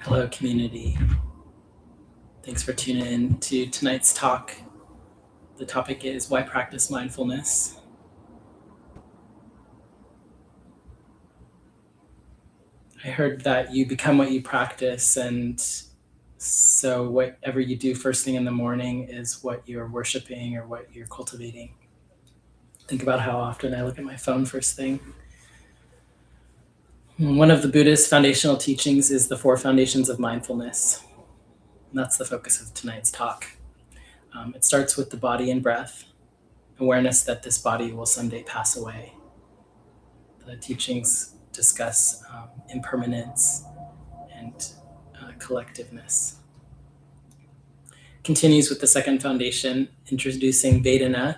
Hello, community. Thanks for tuning in to tonight's talk. The topic is why practice mindfulness. I heard that you become what you practice, and so whatever you do first thing in the morning is what you're worshiping or what you're cultivating. Think about how often I look at my phone first thing. One of the Buddhist foundational teachings is the four foundations of mindfulness. And that's the focus of tonight's talk. It starts with the body and breath, awareness that this body will someday pass away. The teachings discuss impermanence and collectiveness. Continues with the second foundation, introducing Vedana,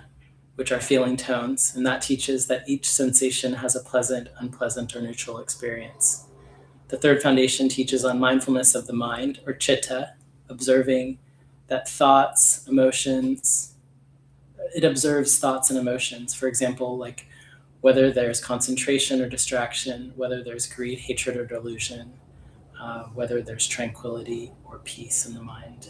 which are feeling tones, and that teaches that each sensation has a pleasant, unpleasant, or neutral experience. The third foundation teaches on mindfulness of the mind, or chitta, observing that thoughts, emotions, it observes thoughts and emotions. For example, like whether there's concentration or distraction, whether there's greed, hatred, or delusion, whether there's tranquility or peace in the mind.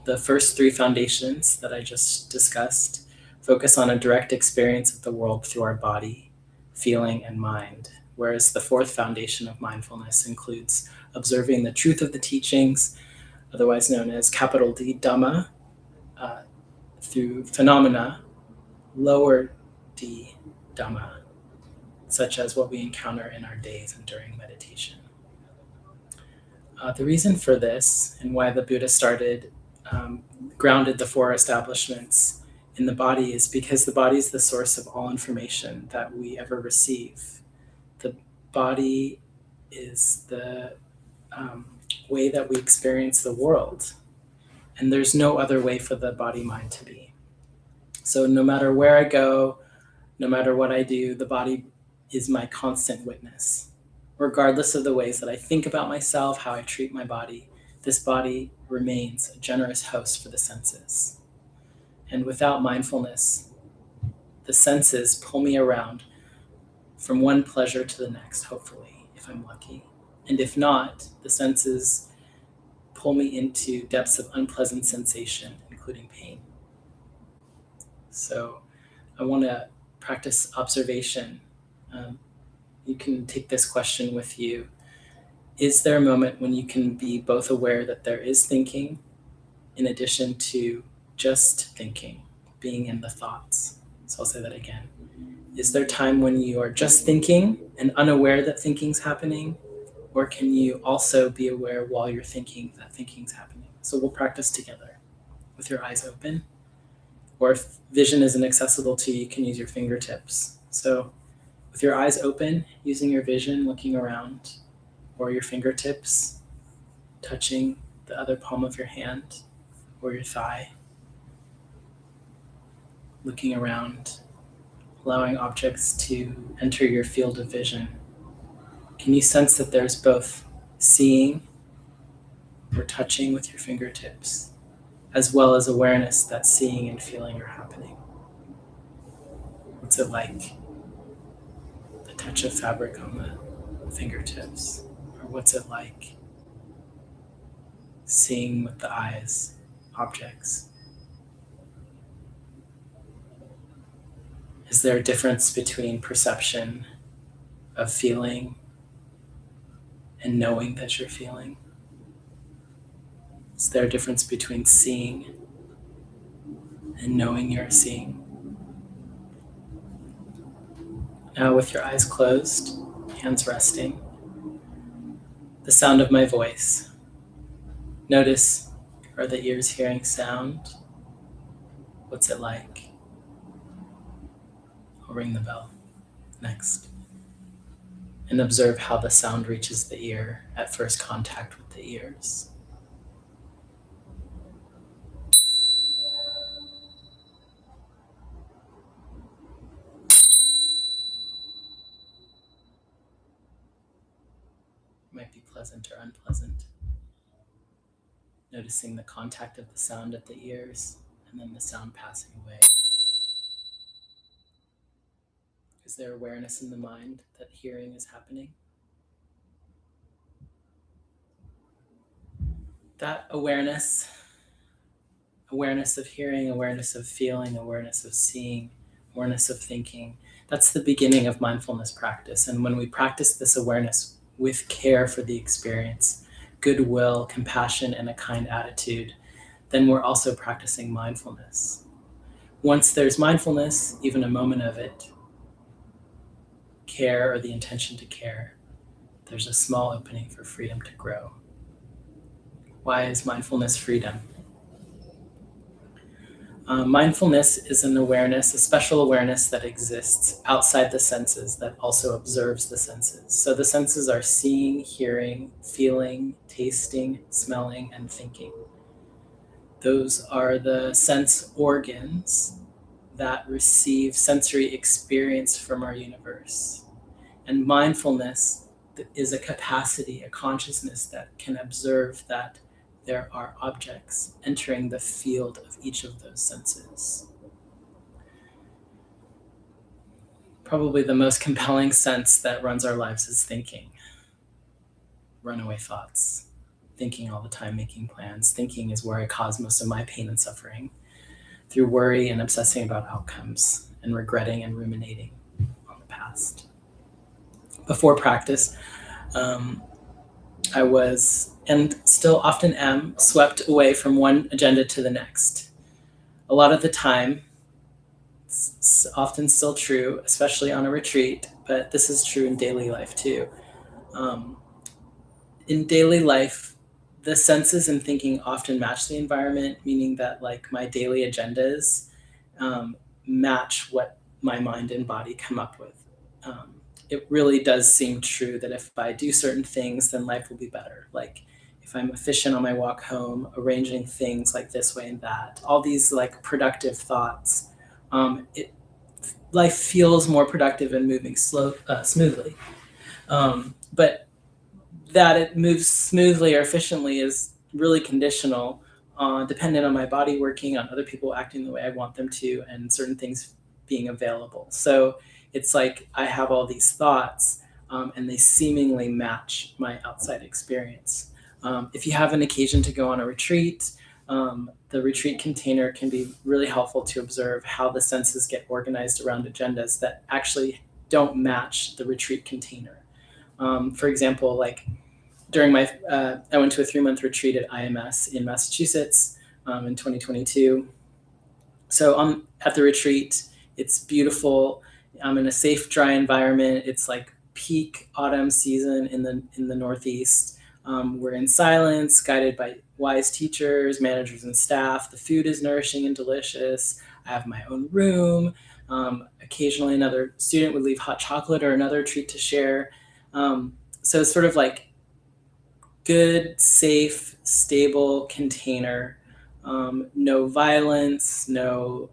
The first three foundations that I just discussed focus on a direct experience of the world through our body, feeling, and mind, whereas the fourth foundation of mindfulness includes observing the truth of the teachings, otherwise known as capital D Dhamma, through phenomena, lower D Dhamma, such as what we encounter in our days and during meditation. The reason for this and why the Buddha grounded the four establishments in the body is because the body is the source of all information that we ever receive. The body is the way that we experience the world, and there's no other way for the body-mind to be. So no matter where I go, no matter what I do, the body is my constant witness. Regardless of the ways that I think about myself, how I treat my body, this body remains a generous host for the senses. And without mindfulness, the senses pull me around from one pleasure to the next, hopefully, if I'm lucky. And if not, the senses pull me into depths of unpleasant sensation, including pain. So I want to practice observation. You can take this question with you. Is there a moment when you can be both aware that there is thinking in addition to just thinking, being in the thoughts? So I'll say that again. Is there time when you are just thinking and unaware that thinking's happening? Or can you also be aware while you're thinking that thinking's happening? So we'll practice together with your eyes open. Or if vision isn't accessible to you, you can use your fingertips. So with your eyes open, using your vision, looking around, or your fingertips touching the other palm of your hand or your thigh, looking around, allowing objects to enter your field of vision. Can you sense that there's both seeing or touching with your fingertips, as well as awareness that seeing and feeling are happening? What's it like? The touch of fabric on the fingertips, or what's it like seeing with the eyes objects? Is there a difference between perception of feeling and knowing that you're feeling? Is there a difference between seeing and knowing you're seeing? Now, with your eyes closed, hands resting, the sound of my voice. Notice, are the ears hearing sound? What's it like? I'll ring the bell next. And observe how the sound reaches the ear at first contact with the ears. It might be pleasant or unpleasant. Noticing the contact of the sound at the ears and then the sound passing away. Is there awareness in the mind that hearing is happening? That awareness of hearing, awareness of feeling, awareness of seeing, awareness of thinking, that's the beginning of mindfulness practice. And when we practice this awareness with care for the experience, goodwill, compassion, and a kind attitude, then we're also practicing mindfulness. Once there's mindfulness, even a moment of it, care or the intention to care, there's a small opening for freedom to grow. Why is mindfulness freedom? Mindfulness is an awareness, a special awareness that exists outside the senses that also observes the senses. So the senses are seeing, hearing, feeling, tasting, smelling, and thinking. Those are the sense organs that receive sensory experience from our universe. And mindfulness is a capacity, a consciousness that can observe that there are objects entering the field of each of those senses. Probably the most compelling sense that runs our lives is thinking. Runaway thoughts. Thinking all the time, making plans. Thinking is where I cause most of my pain and suffering, through worry and obsessing about outcomes and regretting and ruminating on the past. Before practice, I was, and still often am, swept away from one agenda to the next. A lot of the time, it's often still true, especially on a retreat, but this is true in daily life too. In daily life, the senses and thinking often match the environment, meaning that like my daily agendas match what my mind and body come up with. It really does seem true that if I do certain things, then life will be better. Like if I'm efficient on my walk home, arranging things like this way and that, all these like productive thoughts, life feels more productive and moving smoothly. But that it moves smoothly or efficiently is really conditional, dependent on my body working, on other people acting the way I want them to, and certain things being available. So it's like I have all these thoughts, and they seemingly match my outside experience. If you have an occasion to go on a retreat, the retreat container can be really helpful to observe how the senses get organized around agendas that actually don't match the retreat container. For example, like during my, I went to a 3-month retreat at IMS in Massachusetts in 2022. So at the retreat, it's beautiful. I'm in a safe, dry environment. It's like peak autumn season in the Northeast. We're in silence, guided by wise teachers, managers, and staff. The food is nourishing and delicious. I have my own room. Occasionally, another student would leave hot chocolate or another treat to share. So it's sort of like good, safe, stable container. No violence, no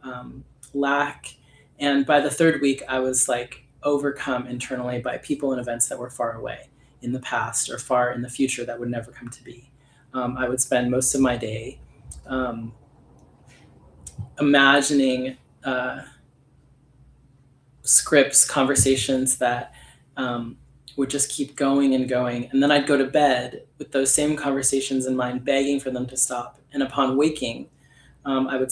lack. And by the 3rd week, I was like overcome internally by people and events that were far away in the past or far in the future that would never come to be. I would spend most of my day imagining scripts, conversations that would just keep going and going. And then I'd go to bed with those same conversations in mind, begging for them to stop. And upon waking, I would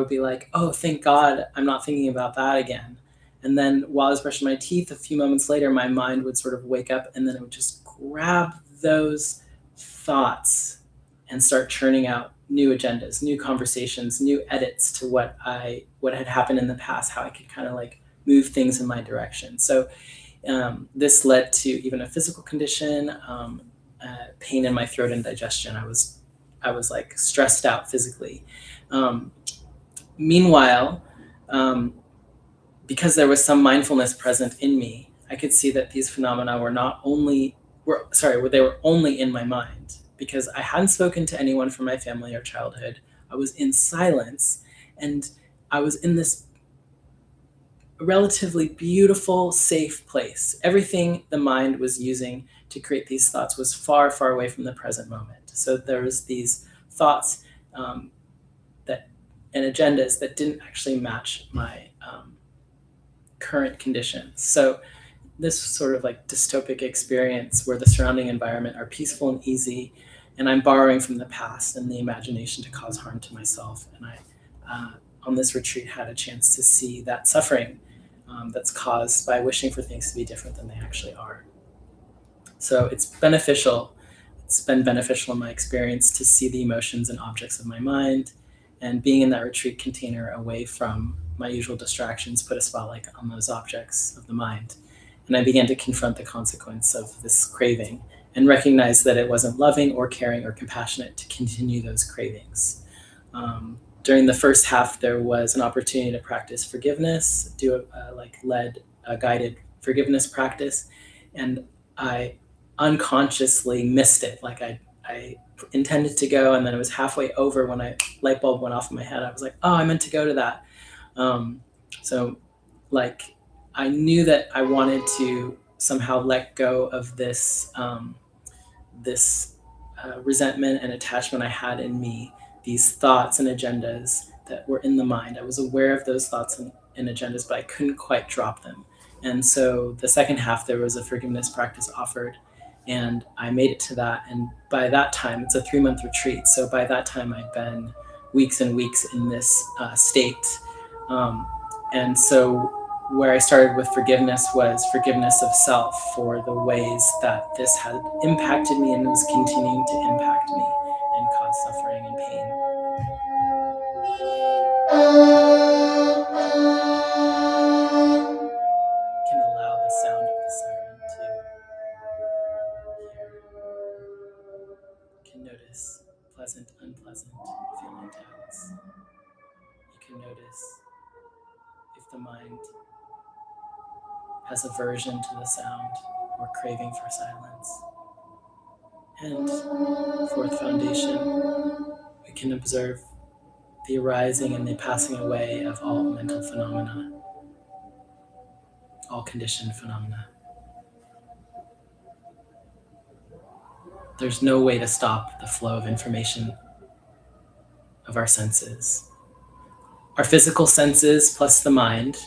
be like, oh, thank God I'm not thinking about that again. And then while I was brushing my teeth, a few moments later, my mind would sort of wake up and then it would just grab those thoughts and start churning out new agendas, new conversations, new edits to what had happened in the past, how I could kind of like move things in my direction. So this led to even a physical condition, pain in my throat and digestion. I was like stressed out physically. Meanwhile, because there was some mindfulness present in me, I could see that these phenomena they were only in my mind, because I hadn't spoken to anyone from my family or childhood. I was in silence, and I was in this relatively beautiful, safe place. Everything the mind was using to create these thoughts was far, far away from the present moment. So there was these thoughts and agendas that didn't actually match my current conditions. So this sort of like dystopic experience where the surrounding environment are peaceful and easy, and I'm borrowing from the past and the imagination to cause harm to myself. And I, on this retreat, had a chance to see that suffering that's caused by wishing for things to be different than they actually are. So it's beneficial. It's been beneficial in my experience to see the emotions and objects of my mind, and being in that retreat container away from my usual distractions put a spotlight on those objects of the mind. And I began to confront the consequence of this craving and recognize that it wasn't loving or caring or compassionate to continue those cravings. During the first half, there was an opportunity to practice forgiveness, do a guided forgiveness practice, and I unconsciously missed it. I intended to go, and then it was halfway over when a light bulb went off in my head. I was like, oh, I meant to go to that. Um, so, like, I knew that I wanted to somehow let go of this resentment and attachment I had in me, these thoughts and agendas that were in the mind. I was aware of those thoughts and agendas, but I couldn't quite drop them. And so the second half, there was a forgiveness practice offered, and I made it to that. And by that time, it's a 3-month retreat. So by that time, I'd been weeks and weeks in this state. And so where I started with forgiveness was forgiveness of self for the ways that this had impacted me and was continuing to impact me and cause suffering and pain. You can allow the sound of the siren to hear. You can notice pleasant, unpleasant feeling tones. You can notice if the mind has aversion to the sound or craving for silence. And fourth foundation, we can observe the arising and the passing away of all mental phenomena, all conditioned phenomena. There's no way to stop the flow of information of our senses. Our physical senses plus the mind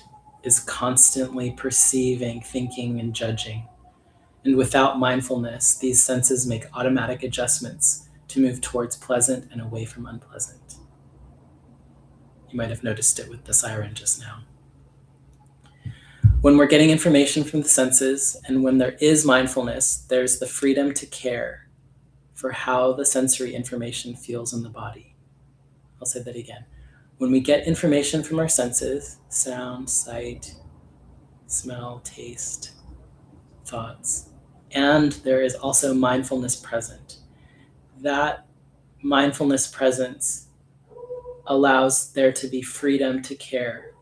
is constantly perceiving, thinking, and judging. And without mindfulness, these senses make automatic adjustments to move towards pleasant and away from unpleasant. You might have noticed it with the siren just now. When we're getting information from the senses, and when there is mindfulness, there's the freedom to care for how the sensory information feels in the body. I'll say that again. When we get information from our senses, sound, sight, smell, taste, thoughts, and there is also mindfulness present, that mindfulness presence allows there to be freedom to care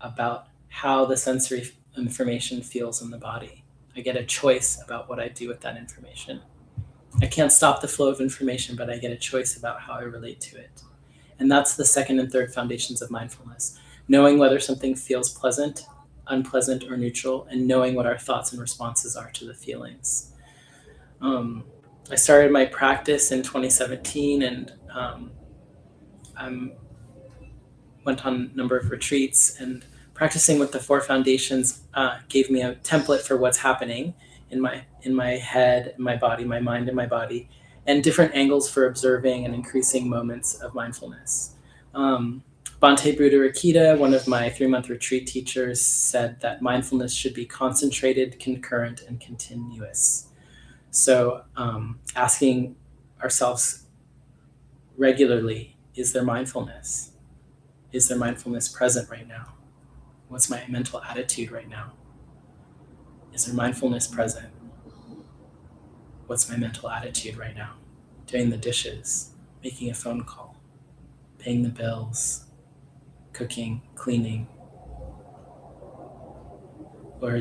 about how the sensory information feels in the body. I get a choice about what I do with that information. I can't stop the flow of information, but I get a choice about how I relate to it. And that's the second and third foundations of mindfulness. Knowing whether something feels pleasant, unpleasant, or neutral, and knowing what our thoughts and responses are to the feelings. I started my practice in 2017, and I went on a number of retreats, and practicing with the four foundations gave me a template for what's happening in my head, in my body, my mind, and my body, and different angles for observing and increasing moments of mindfulness. Bhante Buddha Rakita, one of my 3-month retreat teachers, said that mindfulness should be concentrated, concurrent, and continuous. So asking ourselves regularly, is there mindfulness? Is there mindfulness present right now? What's my mental attitude right now? Is there mindfulness present? What's my mental attitude right now? Doing the dishes, making a phone call, paying the bills, cooking, cleaning. Where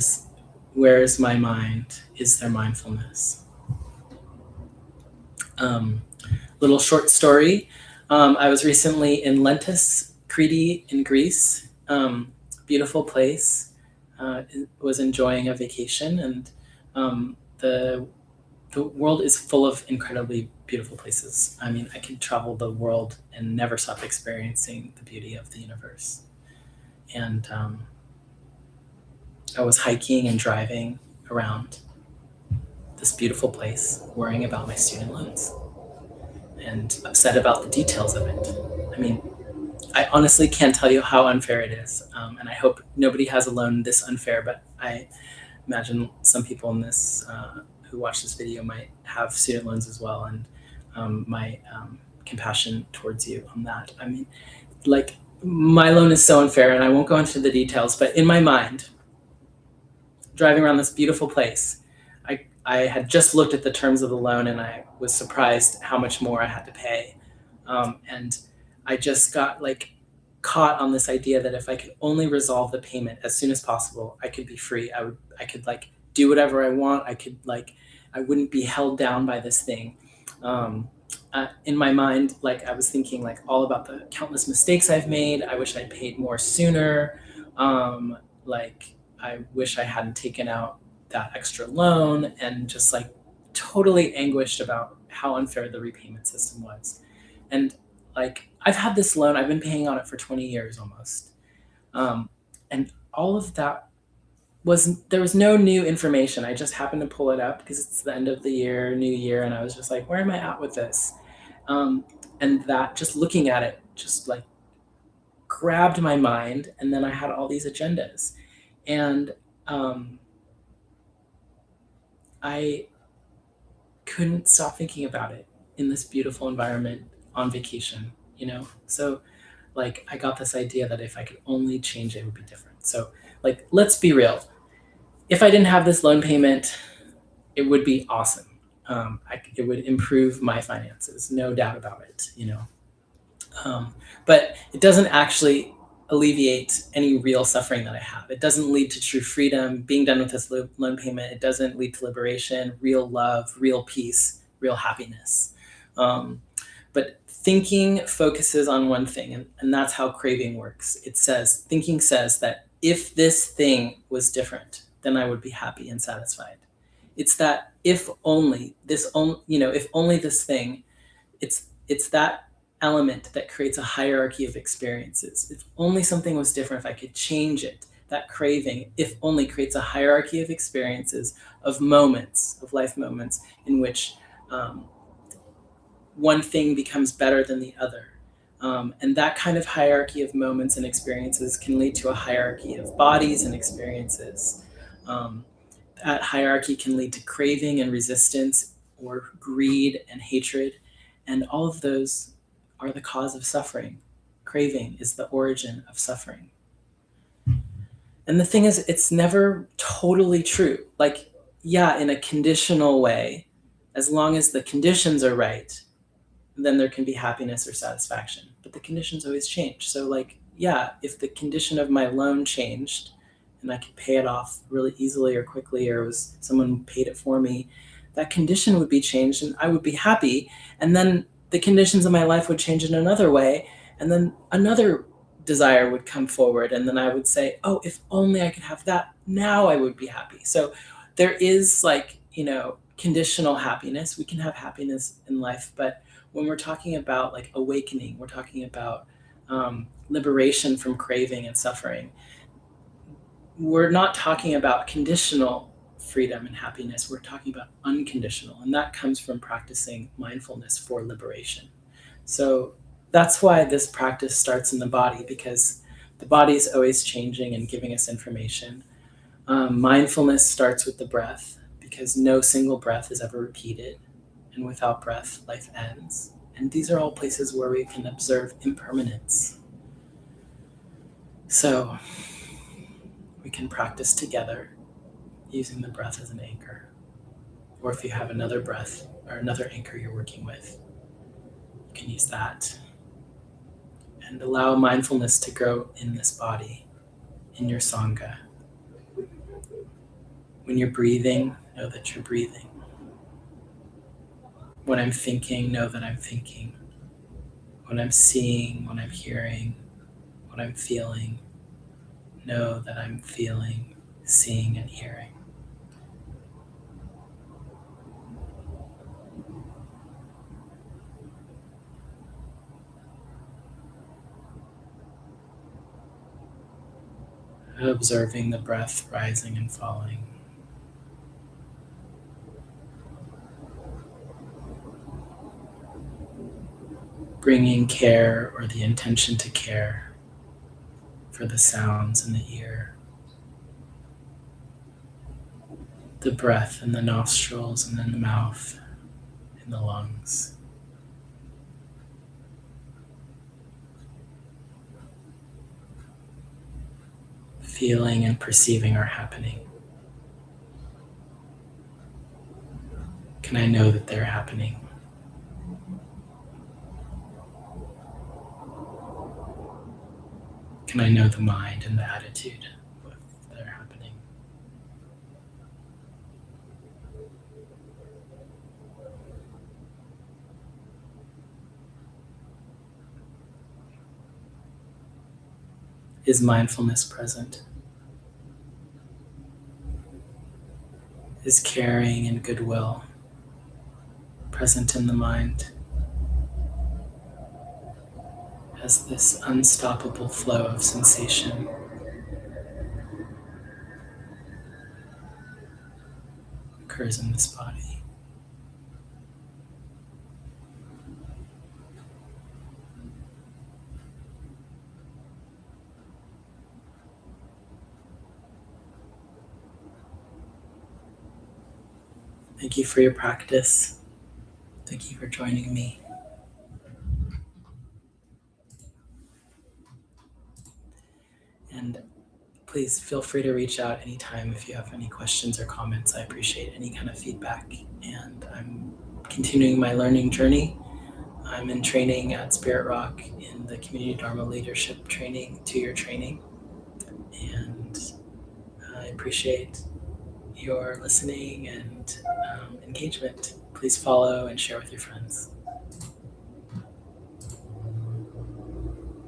is my mind? Is there mindfulness? Little short story. I was recently in Lentis, Crete in Greece. Beautiful place. Was enjoying a vacation, and the world is full of incredibly beautiful places. I mean, I could travel the world and never stop experiencing the beauty of the universe. And I was hiking and driving around this beautiful place, worrying about my student loans. and upset about the details of it. I mean, I honestly can't tell you how unfair it is, and I hope nobody has a loan this unfair. But I imagine some people in this who watch this video might have student loans as well, and my compassion towards you on that. I mean, like, my loan is so unfair, and I won't go into the details, but in my mind, driving around this beautiful place, I had just looked at the terms of the loan, and I was surprised how much more I had to pay. And I just got like caught on this idea that if I could only resolve the payment as soon as possible, I could be free. I could like do whatever I want. I wouldn't be held down by this thing. In my mind, like, I was thinking like all about the countless mistakes I've made. I wish I'd paid more sooner. Like, I wish I hadn't taken out that extra loan, and just like totally anguished about how unfair the repayment system was. And like, I've had this loan, I've been paying on it for 20 years almost. And all of that there was no new information. I just happened to pull it up because it's the end of the year, new year, and I was just like, where am I at with this? And that, just looking at it, just like grabbed my mind. And then I had all these agendas. And I couldn't stop thinking about it in this beautiful environment on vacation, you know? So like, I got this idea that if I could only change it, it would be different. So like, let's be real. If I didn't have this loan payment, it would be awesome. It would improve my finances, no doubt about it, you know? But it doesn't actually alleviate any real suffering that I have. It doesn't lead to true freedom. Being done with this loan payment, it doesn't lead to liberation, real love, real peace, real happiness. But thinking focuses on one thing, and that's how craving works. Thinking says that if this thing was different, then I would be happy and satisfied. It's that if only this, if only this thing, it's that element that creates a hierarchy of experiences. If only something was different, if I could change it, that craving, if only, creates a hierarchy of experiences, of moments, of life moments, in which one thing becomes better than the other. And that kind of hierarchy of moments and experiences can lead to a hierarchy of bodies and experiences. That hierarchy can lead to craving and resistance, or greed and hatred. And all of those are the cause of suffering. Craving is the origin of suffering. And the thing is, it's never totally true. Like, yeah, in a conditional way, as long as the conditions are right, then there can be happiness or satisfaction. But the conditions always change. So like, yeah, if the condition of my loan changed and I could pay it off really easily or quickly, or someone paid it for me, that condition would be changed and I would be happy. And then the conditions of my life would change in another way. And then another desire would come forward. And then I would say, oh, if only I could have that, now I would be happy. So there is like, conditional happiness. We can have happiness in life, but when we're talking about like awakening, we're talking about liberation from craving and suffering. We're not talking about conditional freedom and happiness. We're talking about unconditional, and that comes from practicing mindfulness for liberation. So that's why this practice starts in the body, because the body is always changing and giving us information. Mindfulness starts with the breath, because no single breath is ever repeated. And without breath, life ends. And these are all places where we can observe impermanence. So we can practice together using the breath as an anchor. Or if you have another breath or another anchor you're working with, you can use that. And allow mindfulness to grow in this body, in your Sangha. When you're breathing, know that you're breathing. When I'm thinking, know that I'm thinking. When I'm seeing, when I'm hearing, when I'm feeling, know that I'm feeling, seeing, and hearing. Observing the breath rising and falling. bringing care or the intention to care for the sounds in the ear, the breath in the nostrils and in the mouth, in the lungs. Feeling and perceiving are happening. Can I know that they're happening? Can I know the mind and the attitude that are happening? Is mindfulness present? Is caring and goodwill present in the mind? As this unstoppable flow of sensation occurs in this body. Thank you for your practice. Thank you for joining me. And please feel free to reach out anytime if you have any questions or comments. I appreciate any kind of feedback. And I'm continuing my learning journey. I'm in training at Spirit Rock in the Community Dharma Leadership Training, 2-year training. And I appreciate your listening and engagement. Please follow and share with your friends.